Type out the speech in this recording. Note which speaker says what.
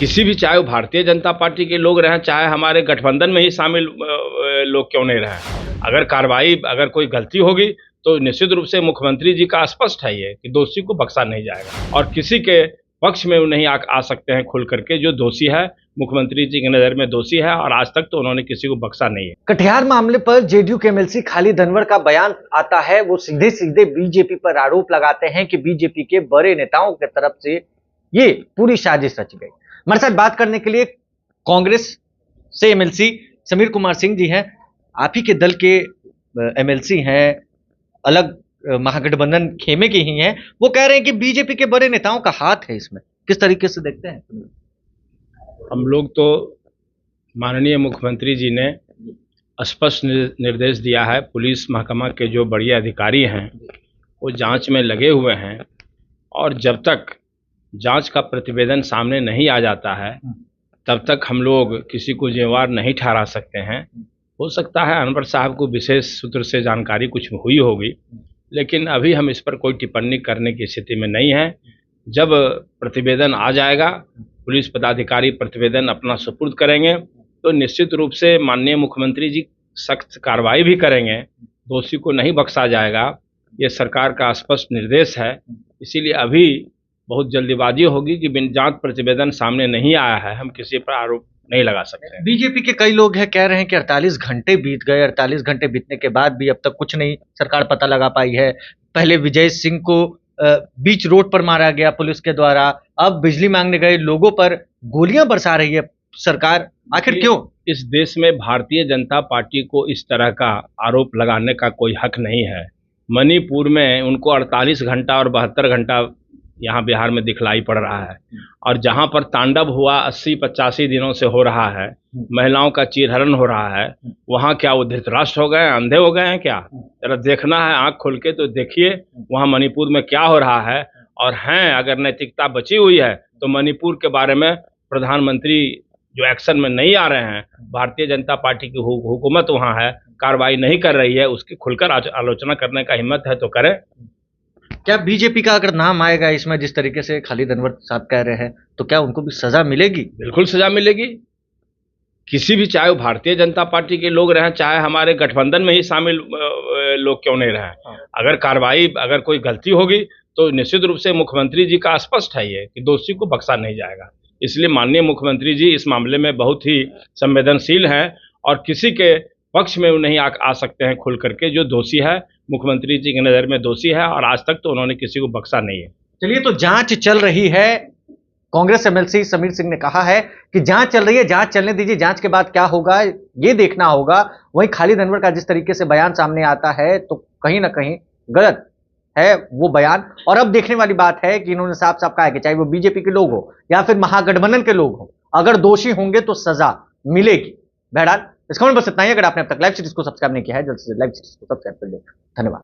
Speaker 1: किसी भी, चाहे वो भारतीय जनता पार्टी के लोग रहें, चाहे हमारे गठबंधन में ही शामिल लोग क्यों नहीं रहें, अगर कार्रवाई, अगर कोई गलती होगी तो निश्चित रूप से मुख्यमंत्री जी का स्पष्ट है ये कि दोषी को बख्शा नहीं जाएगा और किसी के पक्ष में वो नहीं आ सकते हैं खुल करके। जो दोषी है मुख्यमंत्री जी की नजर में दोषी है और आज तक तो उन्होंने किसी को बख्शा नहीं है।
Speaker 2: कटिहार मामले पर जेडीयू के एमएलसी खालिद अनवर का बयान आता है। वो सीधे सीधे बीजेपी पर आरोप लगाते हैं कि बीजेपी के बड़े नेताओं की तरफ से ये पूरी साजिश रची गई। हमारे साथ बात करने के लिए कांग्रेस से एमएलसी समीर कुमार सिंह जी हैं। आप ही के दल के एमएलसी हैं, अलग महागठबंधन खेमे के ही हैं। वो कह रहे हैं कि बीजेपी के बड़े नेताओं का हाथ है इसमें, किस तरीके से देखते हैं?
Speaker 1: हम लोग तो माननीय मुख्यमंत्री जी ने स्पष्ट निर्देश दिया है, पुलिस महकमा के जो बड़े अधिकारी हैं वो जांच में लगे हुए हैं और जब तक जांच का प्रतिवेदन सामने नहीं आ जाता है तब तक हम लोग किसी को जिम्मेवार नहीं ठहरा सकते हैं। हो सकता है अनवर साहब को विशेष सूत्र से जानकारी कुछ हुई होगी, लेकिन अभी हम इस पर कोई टिप्पणी करने की स्थिति में नहीं है। जब प्रतिवेदन आ जाएगा, पुलिस पदाधिकारी प्रतिवेदन अपना सुपुर्द करेंगे तो निश्चित रूप से माननीय मुख्यमंत्री जी सख्त कार्रवाई भी करेंगे, दोषी को नहीं बख्शा जाएगा। ये सरकार का स्पष्ट निर्देश है। इसीलिए अभी बहुत जल्दीबाजी होगी कि बिन जांच प्रतिवेदन सामने नहीं आया है हम किसी पर आरोप नहीं लगा सकते हैं।
Speaker 2: बीजेपी के कई लोग हैं, कह रहे हैं कि 48 घंटे बीत गए, 48 घंटे बीतने के बाद भी अब तक कुछ नहीं सरकार पता लगा पाई है। पहले विजय सिंह को बीच रोड पर मारा गया पुलिस के द्वारा, अब बिजली मांगने गए लोगों पर गोलियां बरसा रही है सरकार। आखिर क्यों?
Speaker 1: इस देश में भारतीय जनता पार्टी को इस तरह का आरोप लगाने का कोई हक नहीं है। मणिपुर में उनको 48 घंटा और 72 घंटा यहाँ बिहार में दिखलाई पड़ रहा है और जहाँ पर तांडव हुआ 80-85 दिनों से हो रहा है, महिलाओं का चीरहरण हो रहा है, वहाँ क्या वो धृतराष्ट्र हो गए, अंधे हो गए हैं क्या? जरा देखना है आंख खोल के तो देखिए वहाँ मणिपुर में क्या हो रहा है। और हैं अगर नैतिकता बची हुई है तो मणिपुर के बारे में प्रधानमंत्री जो एक्शन में नहीं आ रहे हैं, भारतीय जनता पार्टी की हुकूमत वहाँ है, कार्रवाई नहीं कर रही है, उसकी खुलकर आलोचना करने का हिम्मत है तो करें।
Speaker 2: क्या बीजेपी का अगर नाम आएगा इसमें, जिस तरीके से खालिद अनवर साहब कह रहे हैं, तो क्या उनको भी सजा मिलेगी?
Speaker 1: बिल्कुल सजा मिलेगी। किसी भी, चाहे वो भारतीय जनता पार्टी के लोग रहें, चाहे हमारे गठबंधन में ही शामिल लोग क्यों नहीं रहें, अगर कार्रवाई, अगर कोई गलती होगी तो निश्चित रूप से मुख्यमंत्री जी का स्पष्ट है ये कि दोषी को बख्शा नहीं जाएगा। इसलिए माननीय मुख्यमंत्री जी इस मामले में बहुत ही संवेदनशील हैं और किसी के पक्ष में वो नहीं आ सकते हैं खुल करके। जो दोषी है मुख्यमंत्री जी की नज़र में दोषी है और आज तक तो उन्होंने किसी को बख्शा नहीं है।
Speaker 2: चलिए, तो जांच चल रही है। कांग्रेस एमएलसी समीर सिंह ने कहा है कि जांच चल रही है, जांच चलने दीजिए, जांच के बाद क्या होगा ये देखना होगा। वहीं खालिद अनवर का जिस तरीके से बयान सामने आता है तो कहीं ना कहीं गलत है वो बयान। और अब देखने वाली बात है कि इन्होंने साफ साफ कहा है कि चाहे वो बीजेपी के लोग हो या फिर महागठबंधन के लोग हो, अगर दोषी होंगे तो सजा मिलेगी। बहरहाल इस खबर में बस इतना ही। अगर आपने अब तक लाइव सीरीज को सब्सक्राइब नहीं किया है, जल्द से जल्द लाइव सीरीज को सब्सक्राइब कर लें। धन्यवाद।